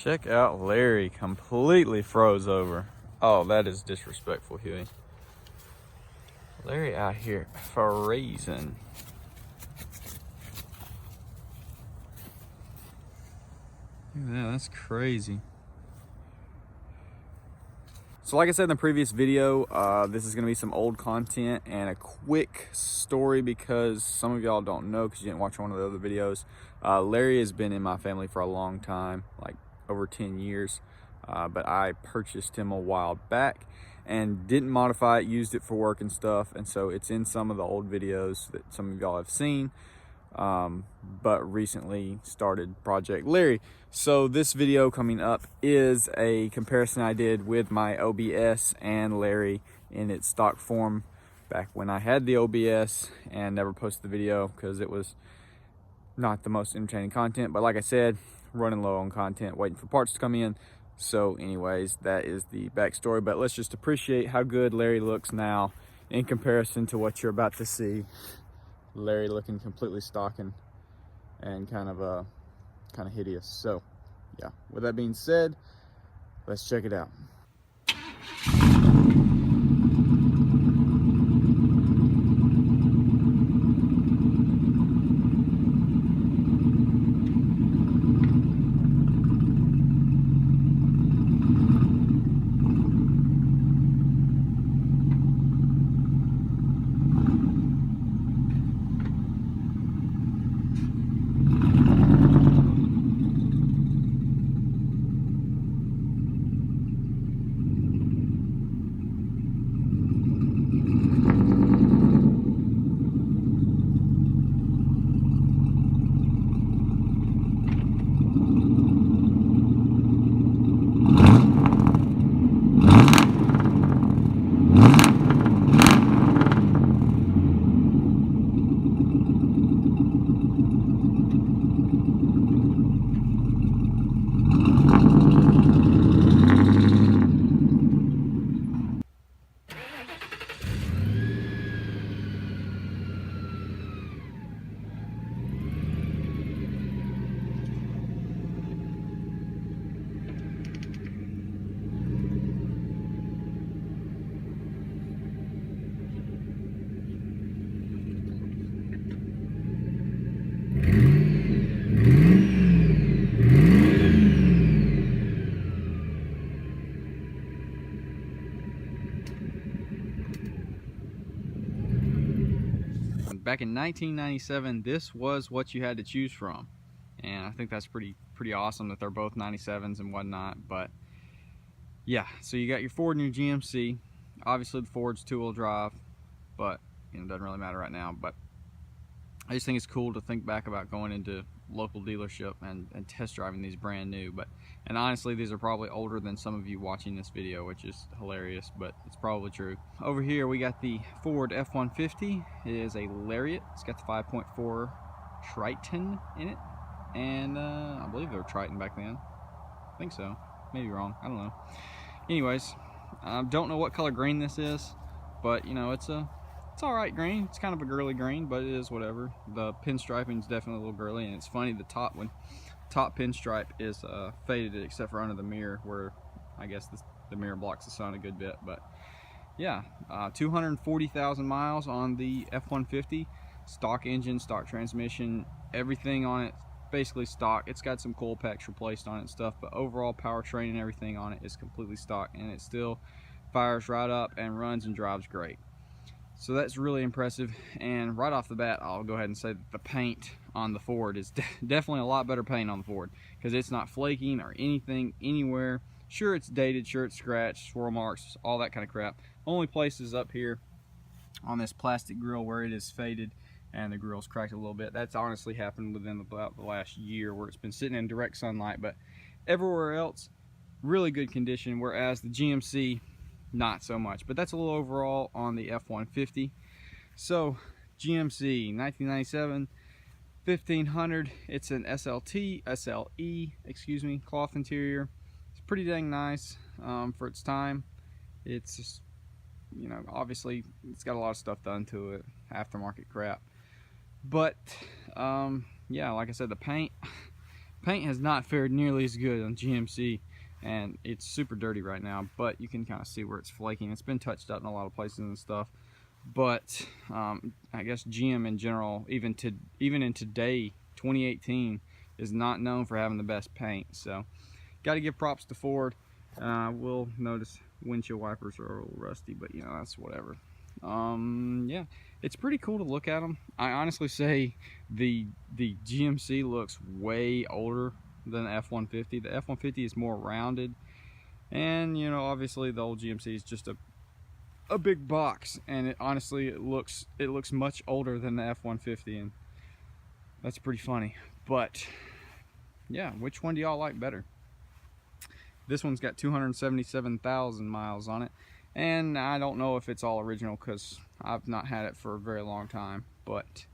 Check out Larry, completely froze over. Oh, that is disrespectful, Huey. Larry out here freezing. Yeah, that's crazy. So like I said in the previous video, this is going to be some old content and a quick story because some of y'all don't know because you didn't watch one of the other videos. Larry has been in my family for a long time, like over 10 years, but I purchased him a while back and didn't modify it, used it for work and stuff, and so it's in some of the old videos that some of y'all have seen. But recently started Project Larry. So this video coming up is a comparison I did with my OBS and Larry in its stock form back when I had the OBS, and never posted the video because it was not the most entertaining content. But like I said, running low on content, waiting for parts to come in. So anyways, that is the backstory, but let's just appreciate how good Larry looks now in comparison to what you're about to see. Larry looking completely stock and kind of hideous. So yeah, with that being said, let's check it out. Back in 1997, this was what you had to choose from, and I think that's pretty awesome that they're both 97s and whatnot. But yeah, so you got your Ford and your GMC. Obviously the Ford's two-wheel drive, but you know, it doesn't really matter right now. But I just think it's cool to think back about going into local dealership and test driving these brand new. And honestly, these are probably older than some of you watching this video, which is hilarious, but it's probably true. Over here we got the Ford F-150. It is a Lariat. It's got the 5.4 Triton in it, and I believe they were Triton back then. I think so, maybe wrong, I don't know. Anyways, don't know what color green this is, but you know, it's all right green. It's kind of a girly green, but it is whatever. The pinstriping is definitely a little girly, and it's funny, the top pinstripe is faded except for under the mirror, where I guess the mirror blocks the sun a good bit. But yeah, 240,000 miles on the F-150. Stock engine, stock transmission, everything on it basically stock. It's got some coil packs replaced on it and stuff, but overall powertrain and everything on it is completely stock, and it still fires right up and runs and drives great. So that's really impressive. And right off the bat, I'll go ahead and say that the paint on the Ford is definitely a lot better paint on the Ford, because it's not flaking or anything anywhere. Sure, it's dated, sure it's scratched, swirl marks, all that kind of crap. Only place is up here on this plastic grill where it is faded and the grill's cracked a little bit. That's honestly happened within about the last year, where it's been sitting in direct sunlight, but everywhere else, really good condition, whereas the GMC, not so much. But that's a little overall on the F-150. So GMC 1997 1500, it's an SLE, excuse me, cloth interior. It's pretty dang nice for its time. It's just, you know, obviously it's got a lot of stuff done to it, aftermarket crap. But yeah, like I said, the paint paint has not fared nearly as good on GMC, and it's super dirty right now, but you can kind of see where it's flaking. It's been touched up in a lot of places and stuff, but I guess GM in general, even in today, 2018, is not known for having the best paint. So got to give props to Ford. We'll notice windshield wipers are a little rusty, but you know, that's whatever. Yeah, it's pretty cool to look at them. I honestly say the GMC looks way older than the F-150. The F-150 is more rounded, and you know, obviously the old GMC is just a big box, and it honestly it looks much older than the F-150, and that's pretty funny. But yeah, which one do y'all like better? This one's got 277,000 miles on it, and I don't know if it's all original because I've not had it for a very long time, but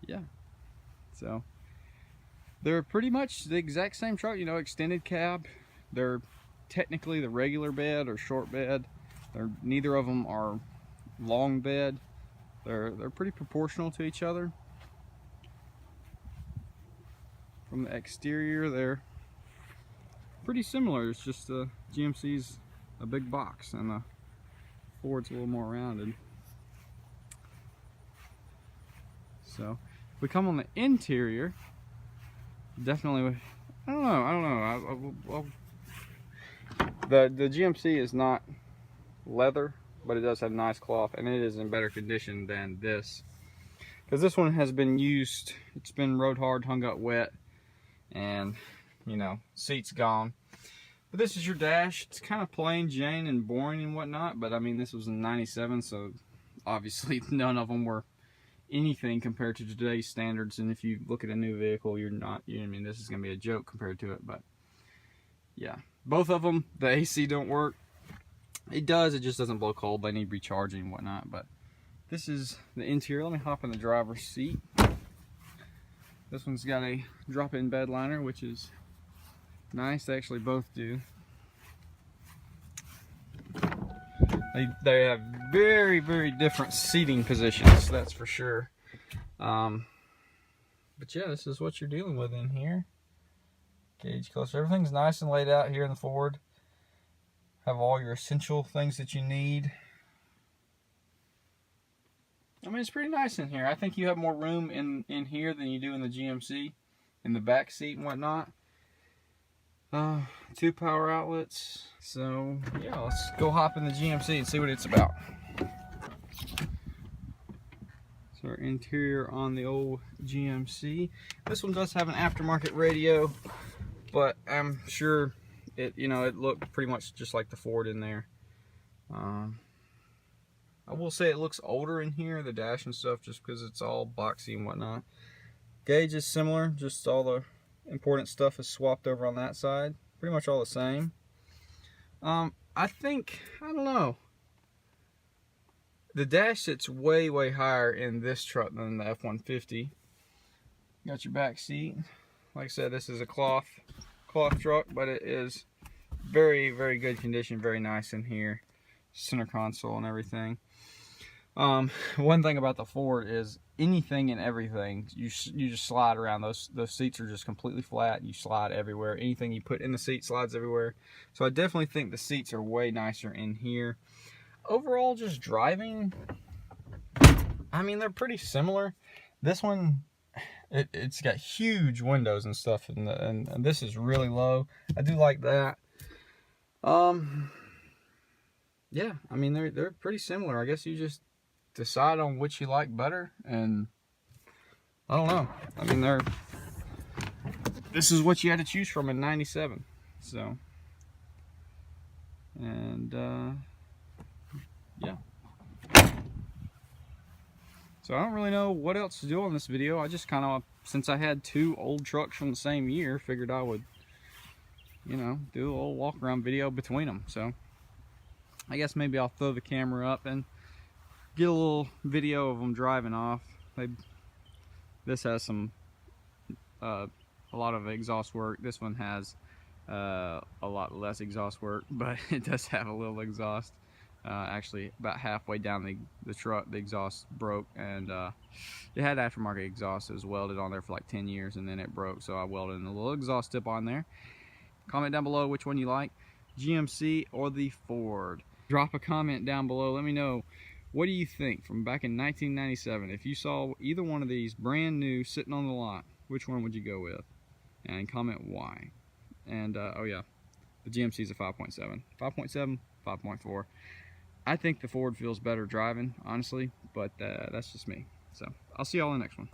yeah. So they're pretty much the exact same truck, you know, extended cab. They're technically the regular bed or short bed. Neither of them are long bed. They're pretty proportional to each other. From the exterior, they're pretty similar. It's just the GMC's a big box and the Ford's a little more rounded. So if we come on the interior, definitely, I don't know. The GMC is not leather, but it does have nice cloth, and it is in better condition than this, because this one has been used. It's been rode hard, hung up wet, and you know, seats gone. But this is your dash. It's kind of plain Jane and boring and whatnot, but I mean, this was in '97, so obviously none of them were anything compared to today's standards. And if you look at a new vehicle, you're not, I mean, this is gonna be a joke compared to it. But yeah, both of them, the AC don't work. It does, it just doesn't blow cold. They need recharging and whatnot. But this is the interior. Let me hop in the driver's seat. This one's got a drop-in bed liner, which is nice. They actually both do. They have very, very different seating positions, that's for sure. But yeah, this is what you're dealing with in here. Gauge cluster. Everything's nice and laid out here in the Ford. Have all your essential things that you need. I mean, it's pretty nice in here. I think you have more room in here than you do in the GMC, in the back seat and whatnot. 2 power outlets. So yeah, let's go hop in the GMC and see what it's about. So our interior on the old GMC. This one does have an aftermarket radio, but I'm sure it, you know, it looked pretty much just like the Ford in there. I will say it looks older in here, the dash and stuff, just because it's all boxy and whatnot. Gauge is similar, just all the important stuff is swapped over on that side. Pretty much all the same. I think, I don't know, the dash sits way, way higher in this truck than the F-150. Got your back seat. Like I said, this is a cloth truck, but it is very, very good condition, very nice in here. Center console and everything. One thing about the Ford is anything and everything you just slide around. Those seats are just completely flat. You slide everywhere. Anything you put in the seat slides everywhere. So I definitely think the seats are way nicer in here. Overall, just driving, I mean, they're pretty similar. This one, it's got huge windows and stuff, and this is really low. I do like that. Yeah, I mean, they're pretty similar. I guess you just decide on which you like better, and I don't know. I mean, this is what you had to choose from in '97. So, and yeah. So I don't really know what else to do on this video. I just kind of, since I had 2 old trucks from the same year, figured I would, you know, do a little walk around video between them. So I guess maybe I'll throw the camera up and get a little video of them driving off. This has some a lot of exhaust work. This one has a lot less exhaust work, but it does have a little exhaust. Actually, about halfway down the truck, the exhaust broke, and it had aftermarket exhaust. It was welded on there for like 10 years, and then it broke, so I welded a little exhaust tip on there. Comment down below which one you like, GMC or the Ford. Drop a comment down below. Let me know, what do you think from back in 1997? If you saw either one of these brand new sitting on the lot, which one would you go with? And comment why. And oh yeah, the GMC is a 5.7. 5.7, 5.4. I think the Ford feels better driving, honestly, but that's just me. So I'll see y'all in the next one.